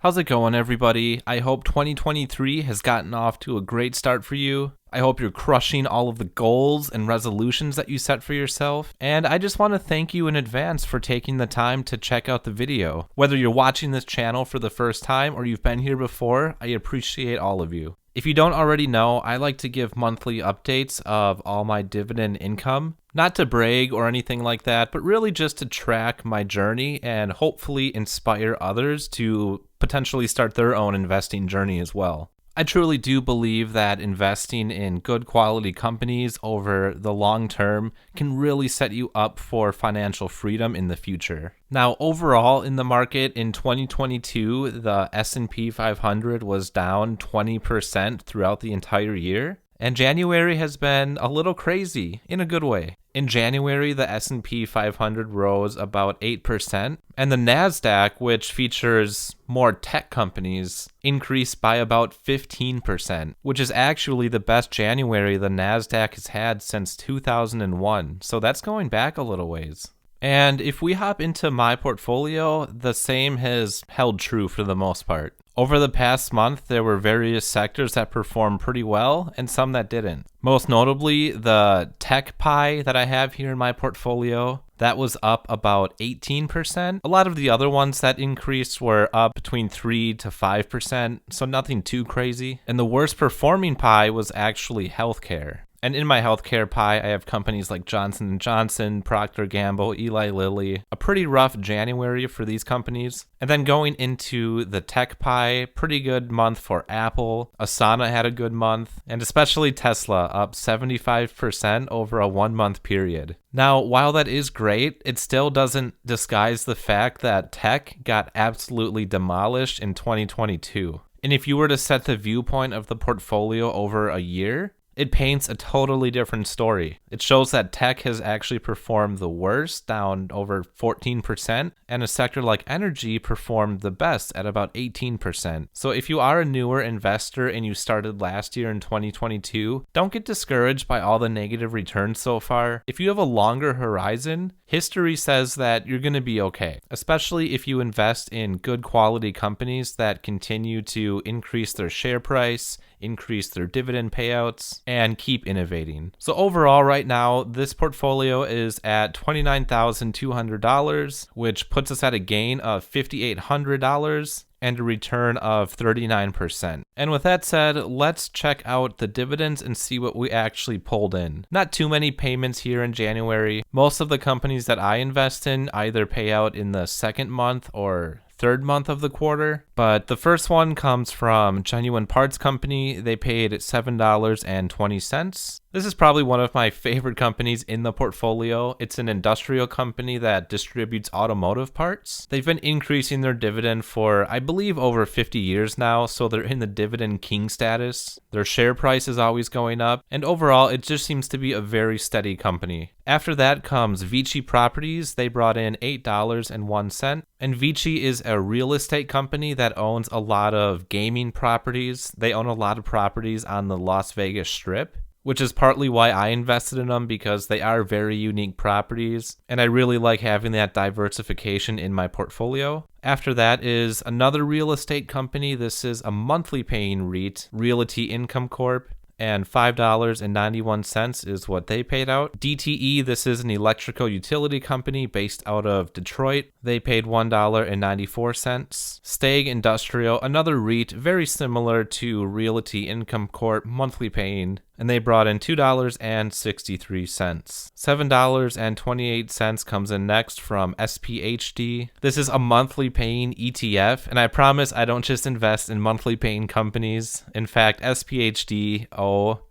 How's it going, everybody? I hope 2023 has gotten off to a great start for you. I hope you're crushing all of the goals and resolutions that you set for yourself. And I just want to thank you in advance for taking the time to check out the video. Whether you're watching this channel for the first time or you've been here before, I appreciate all of you. If you don't already know, I like to give monthly updates of all my dividend income. Not to brag or anything like that, but really just to track my journey and hopefully inspire others to potentially start their own investing journey as well. I truly do believe that investing in good quality companies over the long term can really set you up for financial freedom in the future. Now, overall in the market in 2022, the S&P 500 was down 20% throughout the entire year. And January has been a little crazy in a good way. In January, the S&P 500 rose about 8%, and the NASDAQ, which features more tech companies, increased by about 15%, which is actually the best January the NASDAQ has had since 2001. So that's going back a little ways. And if we hop into my portfolio, the same has held true for the most part. Over the past month, there were various sectors that performed pretty well and some that didn't. Most notably, the tech pie that I have here in my portfolio, that was up about 18%. A lot of the other ones that increased were up between 3 to 5%, so nothing too crazy. And the worst performing pie was actually healthcare. And in my healthcare pie, I have companies like Johnson & Johnson, Procter & Gamble, Eli Lilly. A pretty rough January for these companies. And then going into the tech pie, pretty good month for Apple. Asana had a good month. And especially Tesla, up 75% over a 1-month period. Now, while that is great, it still doesn't disguise the fact that tech got absolutely demolished in 2022. And if you were to set the viewpoint of the portfolio over a year, it paints a totally different story. It shows that tech has actually performed the worst, down over 14%, and a sector like energy performed the best at about 18%. So if you are a newer investor and you started last year in 2022, don't get discouraged by all the negative returns so far. If you have a longer horizon, history says that you're going to be okay, especially if you invest in good quality companies that continue to increase their share price, increase their dividend payouts, and keep innovating. So overall right now, this portfolio is at $29,200, which puts us at a gain of $5,800 and a return of 39%. And with that said, let's check out the dividends and see what we actually pulled in. Not too many payments here in January. Most of the companies that I invest in either pay out in the second month or third month of the quarter, but the first one comes from Genuine Parts Company. They paid $7.20. This is probably one of my favorite companies in the portfolio. It's an industrial company that distributes automotive parts. They've been increasing their dividend for, I believe, over 50 years now, so they're in the dividend king status. Their share price is always going up, and overall, it just seems to be a very steady company. After that comes Vici Properties. They brought in $8.01, and Vici is a real estate company that owns a lot of gaming properties. They own a lot of properties on the Las Vegas Strip, which is partly why I invested in them, because they are very unique properties, and I really like having that diversification in my portfolio. After that is another real estate company. This is a monthly paying REIT, Realty Income Corp., and $5.91 is what they paid out. DTE, this is an electrical utility company based out of Detroit. They paid $1.94. Stag Industrial, another REIT very similar to Realty Income Corp, monthly paying, and they brought in $2.63. $7.28 comes in next from SPHD. This is a monthly paying ETF, and I promise I don't just invest in monthly paying companies. In fact, SPHD,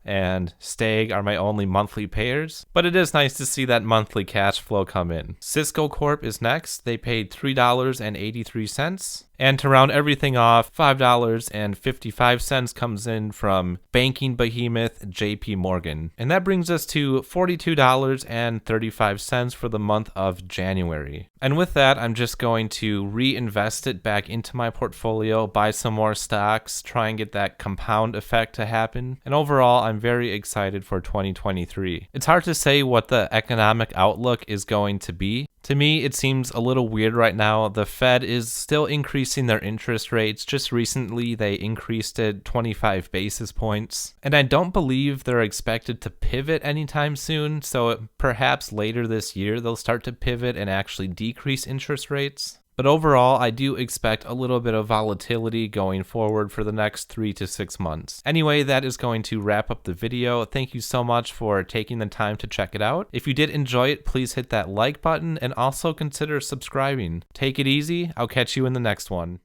and Stag are my only monthly payers, but it is nice to see that monthly cash flow come in. Cisco Corp is next. They paid $3.83. And to round everything off, $5.55 comes in from banking behemoth JP Morgan. And that brings us to $42.35 for the month of January. And with that, I'm just going to reinvest it back into my portfolio, buy some more stocks, try and get that compound effect to happen. And overall, I'm very excited for 2023. It's hard to say what the economic outlook is going to be. To me, it seems a little weird right now. The Fed is still increasing their interest rates. Just recently, they increased it 25 basis points. And I don't believe they're expected to pivot anytime soon, so perhaps later this year they'll start to pivot and actually decrease interest rates. But overall, I do expect a little bit of volatility going forward for the next 3 to 6 months. Anyway, that is going to wrap up the video. Thank you so much for taking the time to check it out. If you did enjoy it, please hit that like button and also consider subscribing. Take it easy. I'll catch you in the next one.